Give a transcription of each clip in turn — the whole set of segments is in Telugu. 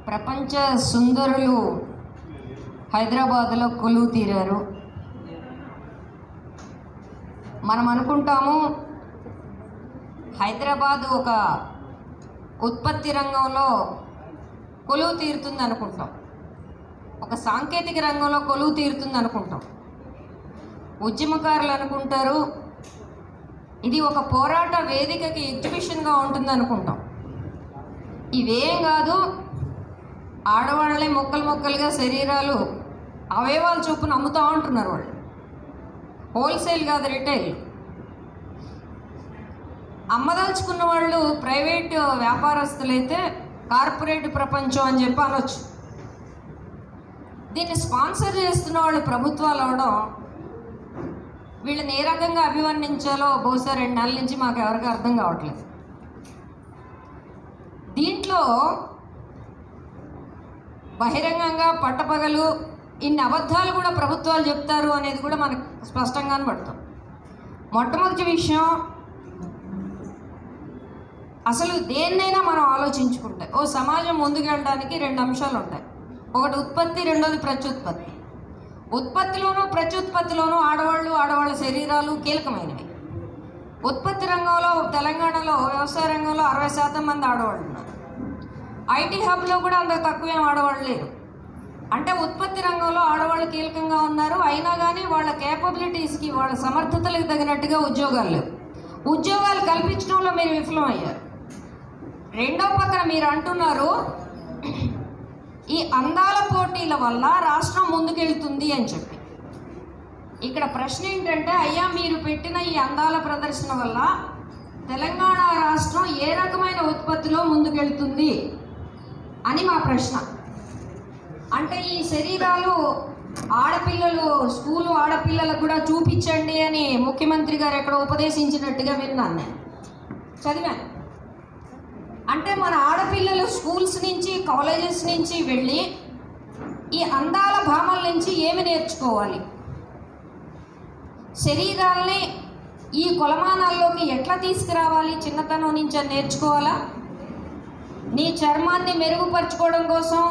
ప్రపంచ సుందరులు హైదరాబాద్లో కొలువు తీరారు. మనం అనుకుంటాము హైదరాబాద్ ఒక ఉత్పత్తి రంగంలో కొలువు తీరుతుంది అనుకుంటాం, ఒక సాంకేతిక రంగంలో కొలువు తీరుతుంది అనుకుంటాం. ఉద్యమకారులు అనుకుంటారు ఇది ఒక పోరాట వేదికకి ఎగ్జిబిషన్గా ఉంటుంది అనుకుంటాం. ఇవేం కాదు, ఆడవాళ్ళే మొక్కలు మొక్కలుగా శరీరాలు అవయవాలు చొప్పున అమ్ముతూ ఉంటున్నారు. వాళ్ళు హోల్సేల్ కాదు, రిటైల్. అమ్మదలుచుకున్న వాళ్ళు ప్రైవేట్ వ్యాపారస్తులైతే కార్పొరేట్ ప్రపంచం అని చెప్పి అనొచ్చు. దీన్ని స్పాన్సర్ చేస్తున్న వాళ్ళు ప్రభుత్వాలు అవడం, వీళ్ళని ఏ రకంగా అభివర్ణించాలో బహుశా 2 నెలల నుంచి మాకు ఎవరికి అర్థం కావట్లేదు. దీంట్లో బహిరంగంగా పట్టపగలు ఇన్ని అబద్ధాలు కూడా ప్రభుత్వాలు చెప్తారు అనేది కూడా మనకు స్పష్టంగానే పడుతుంది. మొట్టమొదటి విషయం, అసలు దేన్నైనా మనం ఆలోచించుకుంటే ఓ సమాజం ముందుకెళ్ళడానికి 2 అంశాలు ఉంటాయి. ఒకటి ఉత్పత్తి, రెండోది ప్రత్యుత్పత్తి. ఉత్పత్తిలోనూ ప్రత్యుత్పత్తిలోనూ ఆడవాళ్ళ శరీరాలు కీలకమైనవి. ఉత్పత్తి రంగంలో తెలంగాణలో వ్యవసాయ రంగంలో 60% మంది ఆడవాళ్ళు ఉన్నారు. ఐటీ హబ్లో కూడా అంత తక్కువేం ఆడవాళ్ళు లేరు. అంటే ఉత్పత్తి రంగంలో ఆడవాళ్ళు కీలకంగా ఉన్నారు. అయినా కానీ వాళ్ళ కేపబిలిటీస్కి, వాళ్ళ సమర్థతలకు తగినట్టుగా ఉద్యోగాలు లేవు. ఉద్యోగాలు కల్పించడంలో మీరు విఫలమయ్యారు. రెండో పక్కన మీరు అంటున్నారు ఈ అందాల పోటీల వల్ల రాష్ట్రం ముందుకెళ్తుంది అని చెప్పి. ఇక్కడ ప్రశ్న ఏంటంటే, అయ్యా మీరు పెట్టిన ఈ అందాల ప్రదర్శన వల్ల తెలంగాణ రాష్ట్రం ఏ రకమైన ఉత్పత్తిలో ముందుకెళ్తుంది అని మా ప్రశ్న. అంటే ఈ శరీరాలు ఆడపిల్లలు, స్కూలు ఆడపిల్లలకు కూడా చూపించండి అని ముఖ్యమంత్రి గారు ఎక్కడ ఉపదేశించినట్టుగా విన్నాను, నేను చదివాను. అంటే మన ఆడపిల్లలు స్కూల్స్ నుంచి, కాలేజెస్ నుంచి వెళ్ళి ఈ అందాల భామల నుంచి ఏమి నేర్చుకోవాలి? శరీరాల్ని ఈ కొలమానాల్లోకి ఎట్లా తీసుకురావాలి? చిన్నతనం నుంచి నేర్చుకోవాలా? నీ చర్మాన్ని మెరుగుపరచుకోవడం కోసం,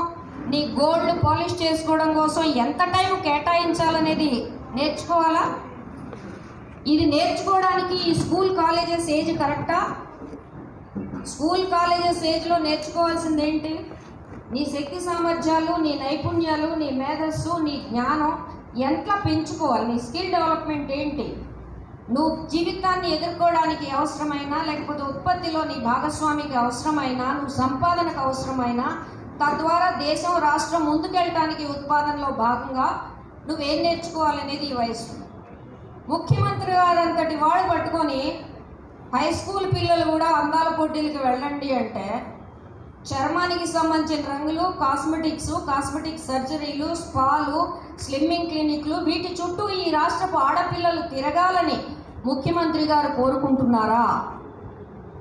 నీ గోల్డ్ పాలిష్ చేసుకోవడం కోసం ఎంత టైం కేటాయించాలనేది నేర్చుకోవాలా? ఇది నేర్చుకోవడానికి ఈ స్కూల్ కాలేజెస్ ఏజ్ కరెక్టా? స్కూల్ కాలేజెస్ ఏజ్లో నేర్చుకోవాల్సింది ఏంటి? నీ శక్తి సామర్థ్యాలు, నీ నైపుణ్యాలు, నీ మేధస్సు, నీ జ్ఞానం ఎట్లా పెంచుకోవాలి? నీ స్కిల్ డెవలప్మెంట్ ఏంటి? నువ్వు జీవితాన్ని ఎదుర్కోవడానికి అవసరమైనా, లేకపోతే ఉత్పత్తిలో నీ భాగస్వామికి అవసరమైనా, నువ్వు సంపాదనకు అవసరమైనా, తద్వారా దేశం, రాష్ట్రం ముందుకెళ్ళటానికి ఉత్పాదనలో భాగంగా నువ్వేం నేర్చుకోవాలనేది ఈ వయసు. ముఖ్యమంత్రి గారంతటి వాడు పట్టుకొని హై స్కూల్ పిల్లలు కూడా అందాల పోటీలకు వెళ్ళండి అంటే, చర్మానికి సంబంధించిన రంగులు, కాస్మెటిక్ సర్జరీలు, స్పాలు, స్లిమ్మింగ్ క్లినిక్లు, వీటి చుట్టూ ఈ రాష్ట్రపు ఆడపిల్లలు తిరగాలని ముఖ్యమంత్రి గారు కోరుకుంటున్నారా?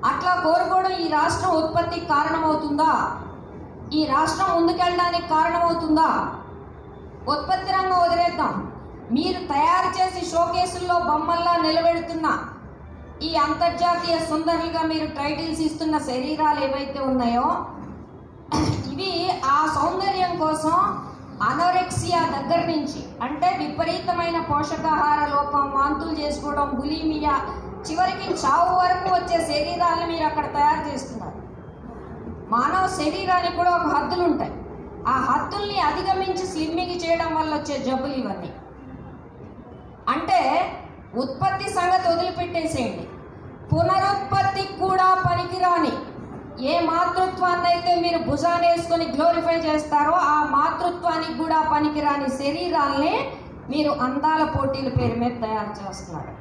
అట్లా కోరుకోవడం ఈ రాష్ట్రం ఉత్పత్తికి కారణమవుతుందా? ఈ రాష్ట్రం ముందుకెళ్ళడానికి కారణమవుతుందా? ఉత్పత్తి రంగం వదిలేద్దాం. మీరు తయారు చేసి షోకేసుల్లో బొమ్మల్లా నిలబెడుతున్న ఈ అంతర్జాతీయ సుందరులుగా మీరు టైటిల్స్ ఇస్తున్న శరీరాలు ఏవైతే ఉన్నాయో, ఇవి ఆ సౌందర్యం కోసం అనోరెక్సియా దగ్గర నుంచి, అంటే విపరీతమైన పోషకాహార లోపం, వాంతులు చేసుకోవడం, బులిమియా, చివరికి చావు వరకు వచ్చే శరీరాలను మీరు అక్కడ తయారు చేస్తున్నారు. మానవ శరీరానికి కూడా ఒక హద్దులు ఉంటాయి. ఆ హద్దుల్ని అధిగమించి స్లిమ్మింగ్ చేయడం వల్ల వచ్చే జబ్బులు ఇవన్నీ. అంటే ఉత్పత్తి సంగతి వదిలిపెట్టేసేయండి. పునరుత్పత్తికి కూడా పనికిరాని ఏ మాతృత్వాన్ని అయితే మీరు భుజాన్ని వేసుకొని గ్లోరిఫై చేస్తారో, ఆ మాతృత్వానికి కూడా పనికిరాని శరీరాల్ని మీరు అందాల పోటీల పేరు మీద తయారు చేస్తున్నారు.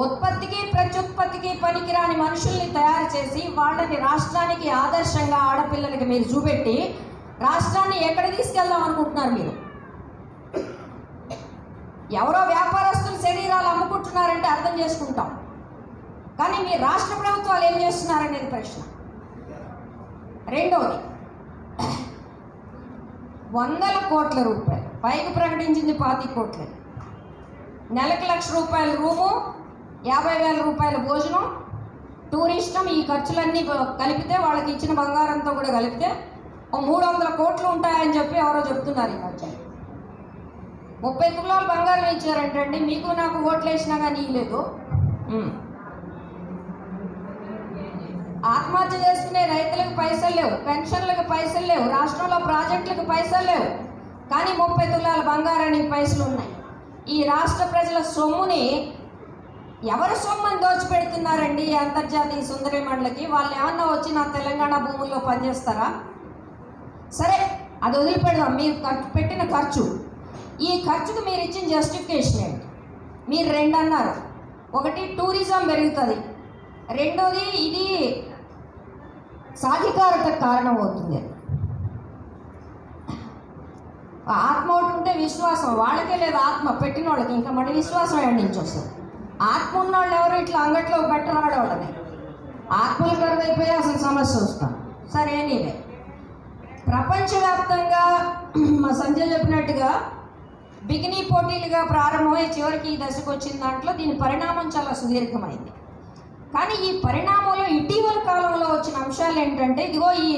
ఉత్పత్తికి ప్రత్యుత్పత్తికి పనికిరాని మనుషుల్ని తయారు చేసి వాళ్ళని రాష్ట్రానికి ఆదర్శంగా ఆడపిల్లలకి మీరు చూపెట్టి రాష్ట్రాన్ని ఎక్కడ తీసుకెళ్దాం అనుకుంటున్నారు మీరు? ఎవరో వ్యాపారస్తులు శరీరాలు అమ్ముకుంటున్నారంటే అర్థం చేసుకుంటాం, కానీ మీ రాష్ట్ర ప్రభుత్వాలు ఏం చేస్తున్నారనేది ప్రశ్న. రెండవది, 100 కోట్ల రూపాయలు, పైకి ప్రకటించింది 25 కోట్లు, నెలకు ₹1,00,000 రూము, 50,000 రూపాయల భోజనం, టూరిస్టం, ఈ ఖర్చులన్నీ కలిపితే, వాళ్ళకి ఇచ్చిన బంగారంతో కూడా కలిపితే 300 కోట్లు ఉంటాయని చెప్పి ఎవరో చెప్తున్నారు ఈ మధ్య. 30 తులాలు బంగారం ఇచ్చారంటండి, మీకు నాకు ఓట్లు వేసినా కానీ ఇవ్వలేదు. ఆత్మహత్య చేసుకునే రైతులకు పైసలు లేవు, పెన్షన్లకు పైసలు లేవు, రాష్ట్రంలో ప్రాజెక్టులకు పైసలు లేవు, కానీ 30 తులాల బంగారానికి పైసలు ఉన్నాయి. ఈ రాష్ట్ర ప్రజల సొమ్ముని ఎవరు సొమ్ముని దోచిపెడుతున్నారండి ఈ అంతర్జాతీయ సుందరిమణులకి? వాళ్ళు ఏమన్నా వచ్చి నా తెలంగాణ భూముల్లో పనిచేస్తారా? సరే, అది వదిలిపెడదాం. మీరు పెట్టిన ఖర్చు, ఈ ఖర్చుకు మీరు ఇచ్చిన జస్టిఫికేషన్ ఏంటి? మీరు 2 అన్నారు. ఒకటి టూరిజం పెరుగుతుంది, రెండోది ఇది సాధికారతకు కారణం అవుతుంది. ఆత్మ ఒకటి ఉంటే విశ్వాసం, వాళ్ళకే లేదు ఆత్మ, పెట్టిన వాళ్ళకి ఇంకా మళ్ళీ విశ్వాసం ఎక్కడి నుంచి వస్తుంది? ఆత్మ ఉన్న వాళ్ళు ఎవరు ఇట్లా అంగట్లో పెట్టరాడవాళ్ళని. ఆత్మలు కరువైపోయి అసలు సమస్య వస్తాం. సరే, నీవే ప్రపంచవ్యాప్తంగా మా సంజయ్ చెప్పినట్టుగా బిగినీ పోటీలుగా ప్రారంభమై చివరికి ఈ దశకు వచ్చిన దాంట్లో దీని పరిణామం చాలా సుదీర్ఘమైంది. కానీ ఈ పరిణామంలో ఇటీవల కాలంలో వచ్చిన అంశాలు ఏంటంటే, ఇదిగో ఈ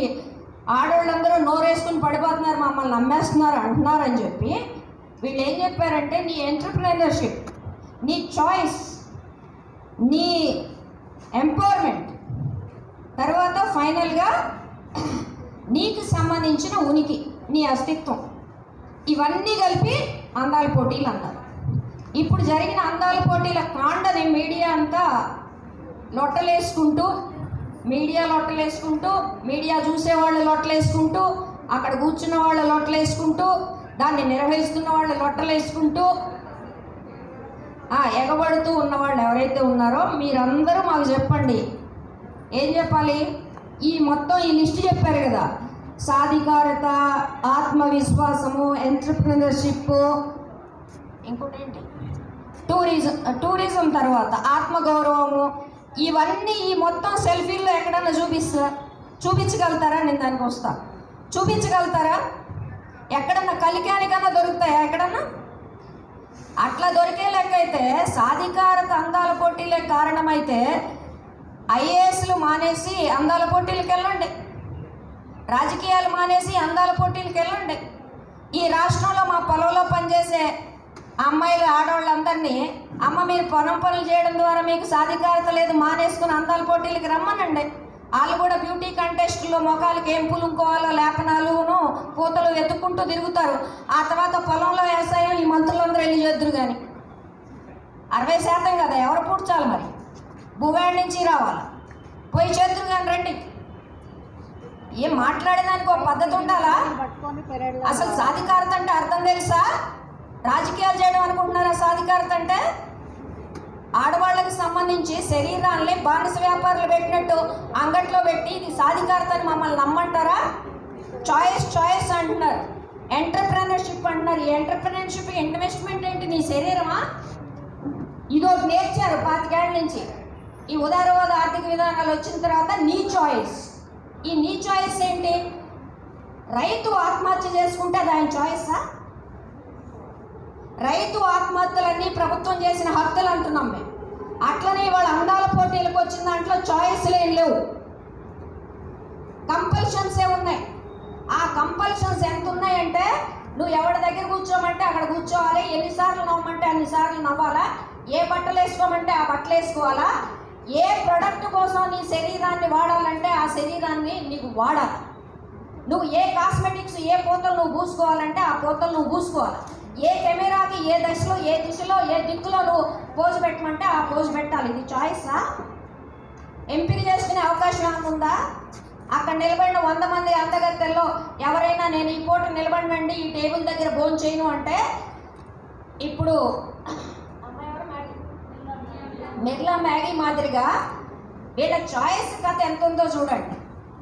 ఆడవాళ్ళందరూ నోరేసుకుని పడిపోతున్నారు, మమ్మల్ని నమ్మేస్తున్నారు అంటున్నారని చెప్పి వీళ్ళు ఏం చెప్పారంటే, నీ ఎంటర్ప్రెన్యూర్షిప్, నీ చాయిస్, నీ ఎంపవర్మెంట్, తర్వాత ఫైనల్గా నీకు సంబంధించిన ఉనికి, నీ అస్తిత్వం, ఇవన్నీ కలిపి అందాల పోటీలు అన్నారు. ఇప్పుడు జరిగిన అందాల పోటీల కాండని మీడియా అంతా లొట్టలేసుకుంటూ, మీడియా చూసేవాళ్ళు లొట్టలేసుకుంటూ, అక్కడ కూర్చున్న వాళ్ళు లొట్టలేసుకుంటూ, దాన్ని నిర్వహిస్తున్న వాళ్ళు లొట్టలేసుకుంటూ, ఎగబడుతూ ఉన్నవాళ్ళు ఎవరైతే ఉన్నారో మీరందరూ మాకు చెప్పండి, ఏం చెప్పాలి? ఈ మొత్తం ఈ లిస్ట్ చెప్పారు కదా, సాధికారత, ఆత్మవిశ్వాసము, ఎంటర్ప్రెన్యూర్షిప్, ఇంకోటి ఏంటి, టూరిజం, తర్వాత ఆత్మగౌరవము, ఇవన్నీ ఈ మొత్తం సెల్ఫీల్లో ఎక్కడన్నా చూపించగలుగుతారా? నేను దానికి వస్తా. చూపించగలుగుతారా? ఎక్కడన్నా కలికానికన్నా దొరుకుతాయా ఎక్కడన్నా? అట్లా దొరికే లెక్క అయితే సాధికారత అందాల పోటీలే కారణమైతే ఐఏఎస్లు మానేసి అందాల పోటీలకు వెళ్ళండి, రాజకీయాలు మానేసి అందాల పోటీలకు వెళ్ళండి. ఈ రాష్ట్రంలో మా పొలంలో పనిచేసే అమ్మాయిలు, ఆడవాళ్ళందరినీ, అమ్మ మీరు పొలం పనులు చేయడం ద్వారా మీకు సాధికారత లేదు, మానేసుకుని అందాల పోటీలకు రమ్మనండి. వాళ్ళు కూడా బ్యూటీ కంటెస్ట్లో మొఖాలకు ఏం పులుకోవాలో లేపనాలును పూతలు వెతుక్కుంటూ తిరుగుతారు. ఆ తర్వాత పొలంలో వ్యవసాయం ఈ మంత్రులందరూ వెళ్ళి చేద్దరు. కానీ 60% కదా, ఎవరు పూడ్చాలి మరి? భూవేడి నుంచి రావాలి, పోయి చేద్దరు కానీ రండి. ఏం మాట్లాడేదానికి ఒక పద్ధతి ఉండాలా? అసలు సాధికారత అంటే అర్థం తెలుసా? రాజకీయాలు చేయడం అనుకుంటున్నారా సాధికారత అంటే? ఆడవాళ్ళకి సంబంధించి శరీరాన్ని బానిస వ్యాపారులు పెట్టినట్టు అంగట్లో పెట్టి ఇది సాధికారత అని మమ్మల్ని నమ్మంటారా? చాయిస్ అంటున్నారు, ఎంటర్ప్రెన్యూర్షిప్ అంటున్నారు. ఈ ఎంటర్ప్రెన్యూర్షిప్ ఇన్వెస్ట్మెంట్ ఏంటి? నీ శరీరమా? ఇదొకటి నేర్చారు 25 ఏళ్ళ నుంచి. ఈ ఉదారవాద ఆర్థిక విధానాలు వచ్చిన తర్వాత నీ చాయిస్. ఈ నీ చాయిస్ ఏంటి? రైతు ఆత్మహత్య చేసుకుంటే అది ఆయన చాయిసా? రైతు ఆత్మహత్యలన్నీ ప్రభుత్వం చేసిన హత్యలు అంటున్నాం మేము. అట్లనే ఇవాళ అందాల పోటీలకు వచ్చిన దాంట్లో చాయిస్లు ఏం లేవు, కంపల్షన్సే ఉన్నాయి. ఆ కంపల్షన్స్ ఎంత ఉన్నాయంటే, నువ్వు ఎవరి దగ్గర కూర్చోమంటే అక్కడ కూర్చోవాలి, ఎన్నిసార్లు నవ్వమంటే అన్నిసార్లు నవ్వాలా, ఏ బట్టలు వేసుకోమంటే ఆ బట్టలు వేసుకోవాలా, ఏ ప్రొడక్ట్ కోసం నీ శరీరాన్ని వాడాలంటే ఆ శరీరాన్ని నీకు వాడాలి, నువ్వు ఏ కాస్మెటిక్స్, ఏ పూతలు నువ్వు పూసుకోవాలంటే ఆ పూతలు నువ్వు పూసుకోవాలి, ఏ కెమెరాకి ఏ దశలో, ఏ దిశలో, ఏ దిక్కులో నువ్వు పోజు పెట్టమంటే ఆ పోజు పెట్టాలి. ఇది చాయిసా? ఎంపిక చేసుకునే అవకాశం ఏముందా? అక్కడ నిలబడిన 100 మంది అందగత్తెల్లో ఎవరైనా నేను ఈ పూట నిలబడినండి, ఈ టేబుల్ దగ్గర భోజనం చేయను అంటే, ఇప్పుడు మిర్లా మ్యాగీ మాదిరిగా వీళ్ళ చాయిస్ కథ ఎంత ఉందో చూడండి.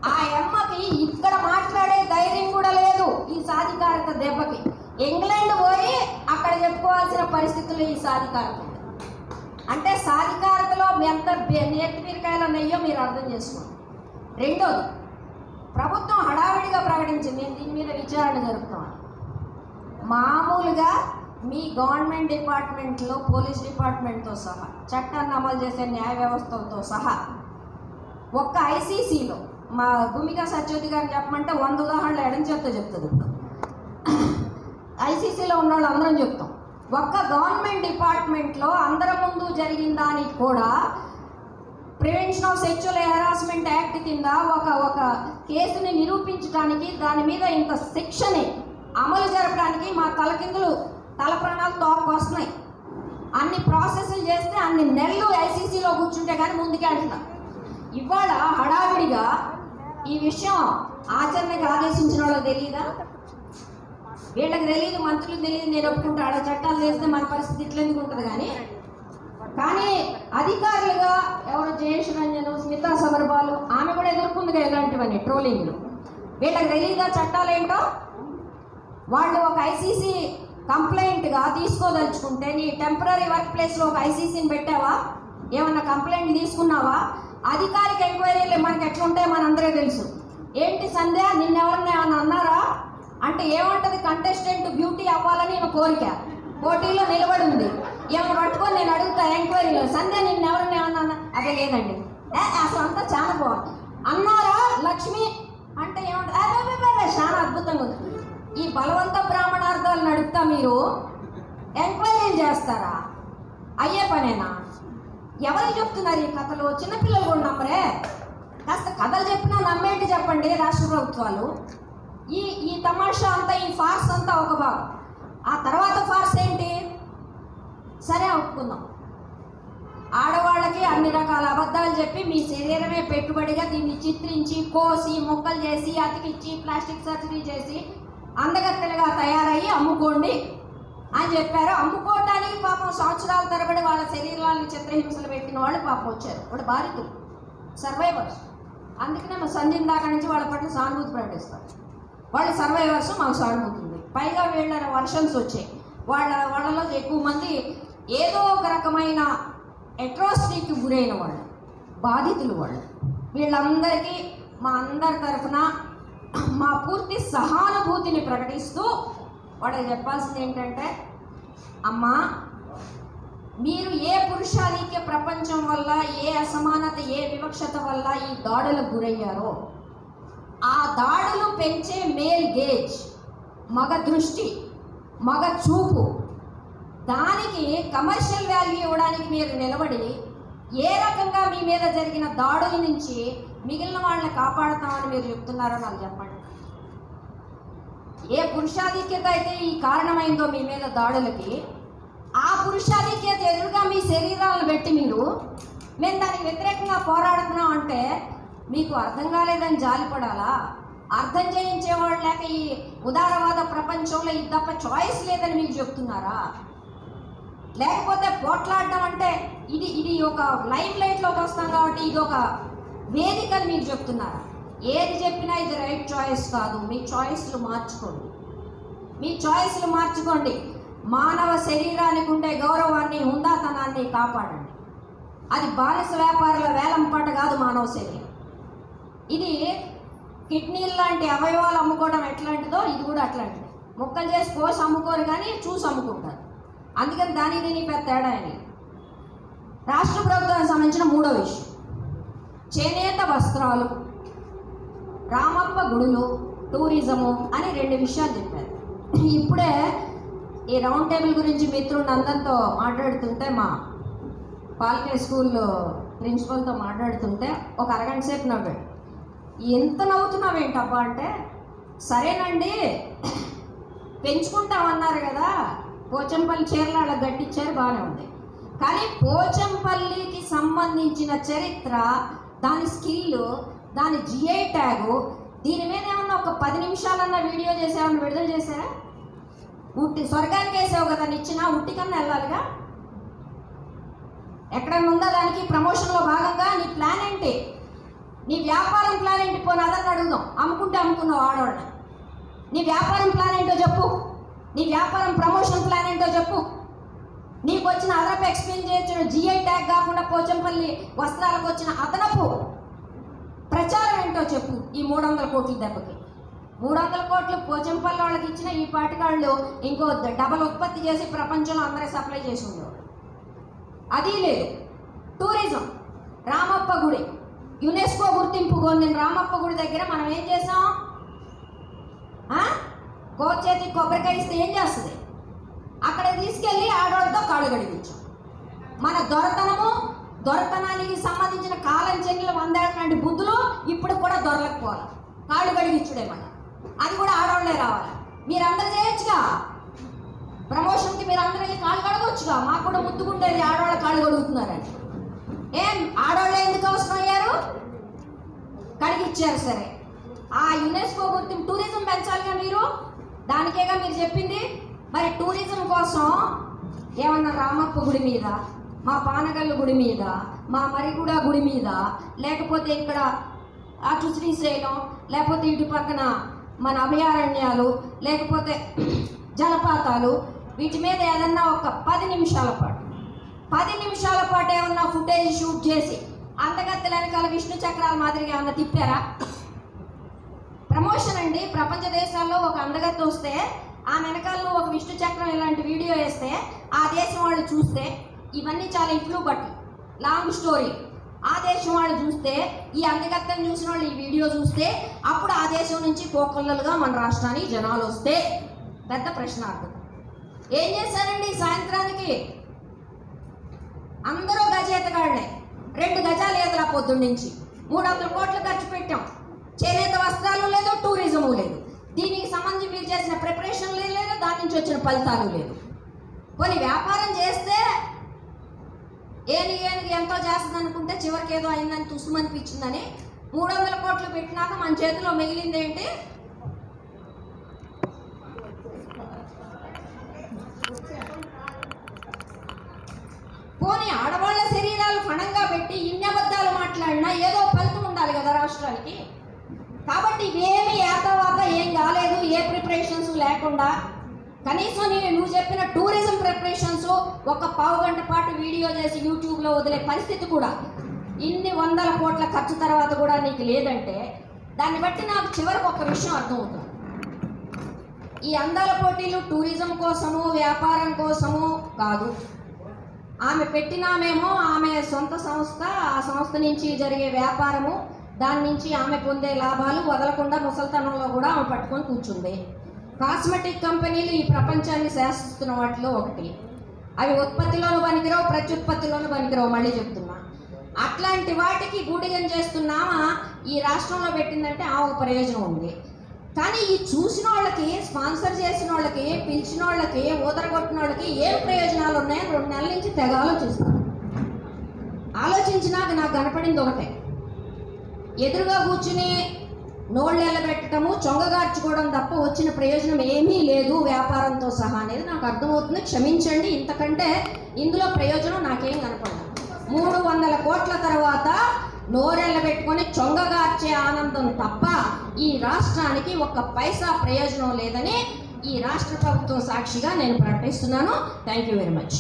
ఆ అమ్మకి ఇక్కడ మాట్లాడే ధైర్యం కూడా లేదు ఈ సాధికారత దెబ్బకి. ఇంగ్లాండ్ పోయి అక్కడ చెప్పుకోవాల్సిన పరిస్థితులు ఈ సాధికారత. అంటే సాధికారతలో ఎంత నేతి బీరకాయల నెయ్యో మీరు అర్థం చేసుకోండి. రెండోది, ప్రభుత్వం హడావిడిగా ప్రకటించింది నేను దీని మీద విచారణ జరుపుతాను. మామూలుగా మీ గవర్నమెంట్ డిపార్ట్మెంట్లో, పోలీస్ డిపార్ట్మెంట్తో సహా, చట్టాన్ని అమలు చేసే న్యాయ వ్యవస్థలతో సహా, ఒక్క ఐసీసీలో మా భూమికా సత్యవతి గారిని చెప్పమంటే 100 ఉదాహరణలు ఎడం చేత్తో చెప్తుంది. ఇప్పుడు ఐసీసీలో ఉన్న వాళ్ళు అందరం చెప్తాం. ఒక్క గవర్నమెంట్ డిపార్ట్మెంట్లో అందరి ముందు జరిగిన దానికి కూడా prevention of sexual harassment act కింద ఒక కేసుని నిరూపించడానికి, దాని మీద ఇంత శిక్షని అమలు జరపడానికి మా తల ప్రాణాలు తోకొస్తున్నాయి. అన్ని ప్రాసెస్లు చేస్తే అన్ని నెలలు ఐసీసీలో కూర్చుంటే కానీ ముందుకే అంటున్నాం. ఇవాళ హడావిడిగా ఈ విషయం ఆచరణకి ఆదేశించిన వాళ్ళకి తెలియదా? వీళ్ళకి తెలియదు, మంత్రులకు తెలియదు, నేను ఒప్పుకుంటాడు. చట్టాలు చేస్తే మన పరిస్థితి ఇట్లెందుకు ఉంటుంది. కానీ అధికారులుగా ఎవరు జయేష్ రంజన్, స్మితా సబర్వాల్, ఆమె కూడా ఎదుర్కొందిగా ఇలాంటివన్నీ ట్రోలింగ్లు. వీళ్ళకి తెలియదా చట్టాలు ఏంటో? వాళ్ళు ఒక ఐసీసీ కంప్లైంట్గా తీసుకోదలుచుకుంటే, నీ టెంపరీ వర్క్ ప్లేస్లో ఒక ఐసీసీని పెట్టావా? ఏమన్నా కంప్లైంట్ తీసుకున్నావా? అధికారిక ఎంక్వైరీలు మనకి ఎట్లుంటాయో మనందరూ తెలుసు. ఏంటి సంధ్య, నిన్నెవరన్నా ఏమన్నా అన్నారా అంటే ఏమంటది? కంటెస్టెంట్ బ్యూటీ అవ్వాలని ఒక కోరిక, పోటీలో నిలబడి ఉంది. ఏమైనా పట్టుకొని నేను అడుగుతా ఎంక్వైరీలో, సంధ్య నిన్నెవరన్నా ఏమన్నా అన్నా? అదే లేదండి, అసలు అంతా చాలా బాగుంది. అన్నారా లక్ష్మి అంటే ఏమంటారు? అదే చాలా అద్భుతంగా ఉంది. ఈ బలవంత బ్రాహ్మణార్థాలు నడుపుతా మీరు ఎంక్వైరీ చేస్తారా? అయ్యే పనేనా? ఎవరికి చెప్తున్నారు ఈ కథలు? చిన్నపిల్లలు కూడా నమ్మరే. కాస్త కథలు చెప్పినా నమ్మేంటి చెప్పండి రాష్ట్ర ప్రభుత్వాలు. ఈ తమాషా అంతా, ఈ ఫార్స్ అంతా ఒక భాగం. ఆ తర్వాత ఫార్స్ ఏంటి? సరే ఒప్పుకుందాం, ఆడవాళ్ళకి అన్ని రకాల అబద్ధాలు చెప్పి మీ శరీరమే పెట్టుబడిగా దీన్ని చిత్రించి, కోసి, ముక్కలు చేసి, అతికిచ్చి, ప్లాస్టిక్ సర్జరీ చేసి అందగత్తెలుగా తయారయ్యి అమ్ముకోండి అని చెప్పారు. అమ్ముకోవటానికి పాపం సంవత్సరాల తరబడి వాళ్ళ శరీరాలను చిత్రహింసలు పెట్టిన వాళ్ళు పాపం వచ్చారు. వాడు బాధితులు, సర్వైవర్స్. అందుకనే మా సంజయ్ దాకా నుంచి వాళ్ళ పట్ల సానుభూతి ప్రకటిస్తారు. వాళ్ళు సర్వైవర్స్, మాకు సానుభూతి ఉంది. పైగా వీళ్ళ వర్షన్స్ వచ్చాయి. వాళ్ళలో ఎక్కువ మంది ఏదో ఒక రకమైన అట్రాసిటీకి గురైన వాళ్ళు, బాధితులు వాళ్ళు. వీళ్ళందరికీ మా అందరి తరఫున మా పూర్తి సహానుభూతిని ప్రకటిస్తూ వాళ్ళకి చెప్పాల్సింది ఏంటంటే, అమ్మా, మీరు ఏ పురుషాధిక్య ప్రపంచం వల్ల, ఏ అసమానత, ఏ వివక్షత వల్ల ఈ దాడులకు గురయ్యారో, ఆ దాడులు పెంచే మేల్ గేజ్, మగ దృష్టి, మగ చూపు, దానికి కమర్షియల్ వాల్యూ ఇవ్వడానికి మీరు నిలబడి ఏ రకంగా మీ మీద జరిగిన దాడుల నుంచి మిగిలిన వాళ్ళని కాపాడుతామని మీరు చెప్తున్నారో నాకు చెప్పండి. ఏ పురుషాధిక్యత అయితే ఈ కారణమైందో మీ మీద దాడులకి, ఆ పురుషాధిక్యత ఎదురుగా మీ శరీరాలను పెట్టి మేము దానికి వ్యతిరేకంగా పోరాడుతున్నాం అంటే మీకు అర్థం కాలేదని జాలిపడాలా? అర్థం చేయించేవాళ్ళు లేక ఈ ఉదారవాద ప్రపంచంలో ఇది తప్ప చాయిస్ లేదని మీకు చెప్తున్నారా? లేకపోతే పోట్లాడడం అంటే ఇది ఒక లైమ్ లైట్లోకి వస్తాం కాబట్టి ఇది ఒక వేదికని మీకు చెప్తున్నారా? ఏది చెప్పినా ఇది రైట్ చాయిస్ కాదు. మీ చాయిస్లు మార్చుకోండి. మానవ శరీరానికి ఉండే గౌరవాన్ని, హుందాతనాన్ని కాపాడండి. అది బానిస వ్యాపారుల వేలంపాట కాదు మానవ శరీరం. ఇది కిడ్నీలు లాంటి అవయవాలు అమ్ముకోవడం ఎట్లాంటిదో ఇది కూడా అట్లాంటిది. ముక్కలు చేసి కోసి అమ్ముకోరు, కానీ చూసి అమ్ముకుంటారు. అందుకని దీనికి పెద్ద తేడా అని. రాష్ట్ర ప్రభుత్వానికి సంబంధించిన 3వ విషయం, చేనేత వస్త్రాలు, రామప్ప గుడులు, టూరిజము అని 2 విషయాలు చెప్పారు. ఇప్పుడే ఈ రౌండ్ టేబుల్ గురించి మిత్రుడు అందరితో మాట్లాడుతుంటే, మా పాల్కే స్కూల్ ప్రిన్సిపల్తో మాట్లాడుతుంటే ఒక అరగంట సేపు నవ్వాడు. ఎంత నవ్వుతున్నావేంటబ్బా అంటే, సరేనండి పెంచుకుంటామన్నారు కదా, పోచంపల్లి చీరలు వాళ్ళకి గట్టించారు, బాగానే ఉంది. కానీ పోచంపల్లికి సంబంధించిన చరిత్ర, దాని స్కిల్, దాని జిఐ ట్యాగు, దీని మీద ఏమన్నా ఒక 10 నిమిషాలన్నా వీడియో చేసేమన్నా విడుదల చేశారా? ఉట్టి స్వర్గానికి వేసావు కదా, నిచ్చిన ఉట్టి కన్నా వెళ్ళాలిగా. ఎక్కడన్నా ఉందా దానికి? ప్రమోషన్లో భాగంగా నీ ప్లాన్ ఏంటి? నీ వ్యాపారం ప్లాన్ ఏంటి? పోనీ అదన్నీ అడుగుదాం. అమ్ముకుంటే అమ్ముకున్నావు ఆడవాళ్ళని. నీ వ్యాపారం ప్లాన్ ఏంటో చెప్పు. నీ వ్యాపారం ప్రమోషన్ ప్లాన్ ఏంటో చెప్పు. నీకు వచ్చిన అదనపు ఎక్స్పెండిచర్, జిఐ ట్యాగ్ కాకుండా పోచంపల్లి వస్త్రాలకు వచ్చిన అదనపు ప్రచారం ఏంటో చెప్పు. ఈ 300 కోట్ల దెబ్బకి 300 కోట్లు పోచంపల్లి వాళ్ళకి ఇచ్చిన ఈ పాటికాళ్ళు ఇంకో డబల్ ఉత్పత్తి చేసి ప్రపంచంలో అందరూ సప్లై చేసి ఉండేవాళ్ళు. అది లేదు. టూరిజం, రామప్ప గుడి, యునెస్కో గుర్తింపు పొందిన రామప్ప గుడి దగ్గర మనం ఏం చేసాం? గోచేతి కొబ్బరికాయ ఇస్తే ఏం చేస్తుంది? అక్కడ తీసుకెళ్ళి ఆడవాళ్ళతో కాళ్ళు గడిగించాం. మన దొరతనానికి సంబంధించిన కాలం చెంగిల 100 ఏళ్ళ నాటి బుద్ధులు ఇప్పుడు కూడా దొరలకపోవాలి. కాళ్ళు గడిగించుడేమాట. అది కూడా ఆడవాళ్ళే రావాలి. మీరందరూ చేయొచ్చుగా, ప్రమోషన్కి మీరు అందరూ వెళ్ళి కాళ్ళు కడగొచ్చుగా. మాకు కూడా ముద్దుకుండేది ఆడవాళ్ళ కాళ్ళు కడుగుతున్నారని. ఏం ఆడవాళ్ళే ఎందుకు అవసరం అయ్యారు? కడిగిచ్చారు. సరే, ఆ యునెస్కో గుర్తింపు టూరిజం పెంచాలిగా మీరు, దానికేగా మీరు చెప్పింది. మరి టూరిజం కోసం ఏమన్నా రామప్ప గుడి మీద, మా పానగల్లు గుడి మీద, మా మరిగూడ గుడి మీద, లేకపోతే ఇక్కడ అటు శ్రీశైలం, లేకపోతే ఇటు పక్కన మన అభయారణ్యాలు, లేకపోతే జలపాతాలు, వీటి మీద ఏదన్నా ఒక 10 నిమిషాల పాటు ఏమన్నా ఫుటేజ్ షూట్ చేసి అందగత్తెల వెనకాల విష్ణు చక్రాల మాదిరిగా ఏమన్నా తిప్పారా? ప్రమోషన్ అండి. ప్రపంచ దేశాల్లో ఒక అందగత్తె వస్తే ఆ వెనకాలలో ఒక విష్ణు చక్రం ఇలాంటి వీడియో వేస్తే ఆ దేశం వాళ్ళు చూస్తే, ఇవన్నీ చాలా ఇట్లు బట్టి లాంగ్ స్టోరీ, ఆ దేశం వాళ్ళు చూస్తే, ఈ అందగత్తెను చూసిన వాళ్ళు ఈ వీడియో చూస్తే, అప్పుడు ఆ దేశం నుంచి కోకొల్లలుగా మన రాష్ట్రానికి జనాలు వస్తే పెద్ద ప్రశ్నార్థం. ఏం చేశారండి? సాయంత్రానికి అందరూ గజేతగాళ్లే. 2 గజాలు ఏదలా పొద్దున్న నుంచి 300 కోట్లు ఖర్చు పెట్టాం. చేనేత వస్త్రాలు లేదు, టూరిజము లేదు. దీనికి సంబంధించి మీరు చేసిన ప్రిపరేషన్ లేదు, దాని నుంచి వచ్చిన ఫలితాలు లేదు. కొన్ని వ్యాపారం చేస్తే ఏనికి ఎంతో చేస్తుంది అనుకుంటే చివరికి ఏదో అయిందని తుసుమనిపించిందని 300 కోట్లు పెట్టినాక మన చేతిలో మిగిలింది ఏంటి? పోనీ ఆడవాళ్ళ శరీరాలు ఫణంగా పెట్టి ఇన్ని అబద్ధాలు మాట్లాడినా ఏదో ఫలితం ఉండాలి కదా రాష్ట్రానికి. కాబట్టి ఇవేమి ఏతవాత ఏం కాలేదు, ఏ ప్రిపరేషన్స్ లేకుండా. కనీసం నువ్వు చెప్పిన టూరిజం ప్రిపరేషన్స్ ఒక 1/2 గంట పాటు వీడియో చేసి యూట్యూబ్లో వదిలే పరిస్థితి కూడా ఇన్ని 100 కోట్ల ఖర్చు తర్వాత కూడా నీకు లేదంటే, దాన్ని బట్టి నాకు చివరికి ఒక విషయం అర్థమవుతుంది. ఈ అందాల పోటీలు టూరిజం కోసము, వ్యాపారం కోసము కాదు. ఆమె పెట్టినామేమో ఆమె సొంత సంస్థ, ఆ సంస్థ నుంచి జరిగే వ్యాపారము, దాని నుంచి ఆమె పొందే లాభాలు వదలకుండా ముసల్తనంలో కూడా ఆమె పట్టుకొని కూర్చుంది. కాస్మెటిక్ కంపెనీలు ఈ ప్రపంచాన్ని శాసిస్తున్న వాటిలో ఒకటి. అవి ఉత్పత్తిలోనూ పనికిరావు, ప్రత్యుత్పత్తిలోనూ పనికిరావు. మళ్ళీ చెప్తున్నా, అట్లాంటి వాటికి గూడిగం చేస్తున్నామా ఈ రాష్ట్రంలో పెట్టిందంటే ఆ ఒక ప్రయోజనం ఉంది. కానీ ఈ చూసిన వాళ్ళకి, స్పాన్సర్ చేసిన వాళ్ళకి, పిలిచిన వాళ్ళకి, ఊదరగొట్టిన వాళ్ళకి ఏం ప్రయోజనాలు ఉన్నాయని 2 నెలల నుంచి తెగ ఆలోచిస్తాను. ఆలోచించినాక నాకు కనపడింది ఒకటే, ఎదురుగా కూర్చుని నోళ్ళు ఎల్లబెట్టడము, చొంగగార్చుకోవడం తప్ప వచ్చిన ప్రయోజనం ఏమీ లేదు వ్యాపారంతో సహా అనేది నాకు అర్థమవుతుంది. క్షమించండి, ఇంతకంటే ఇందులో ప్రయోజనం నాకేం కనపడదు. 300 కోట్ల తర్వాత నోరెళ్ళబెట్టుకొని చొంగగార్చే ఆనందం తప్ప ఈ రాష్ట్రానికి 1 పైసా ప్రయోజనం లేదని ఈ రాష్ట్ర ప్రభుత్వం సాక్షిగా నేను ప్రకటిస్తున్నాను. Thank you very much.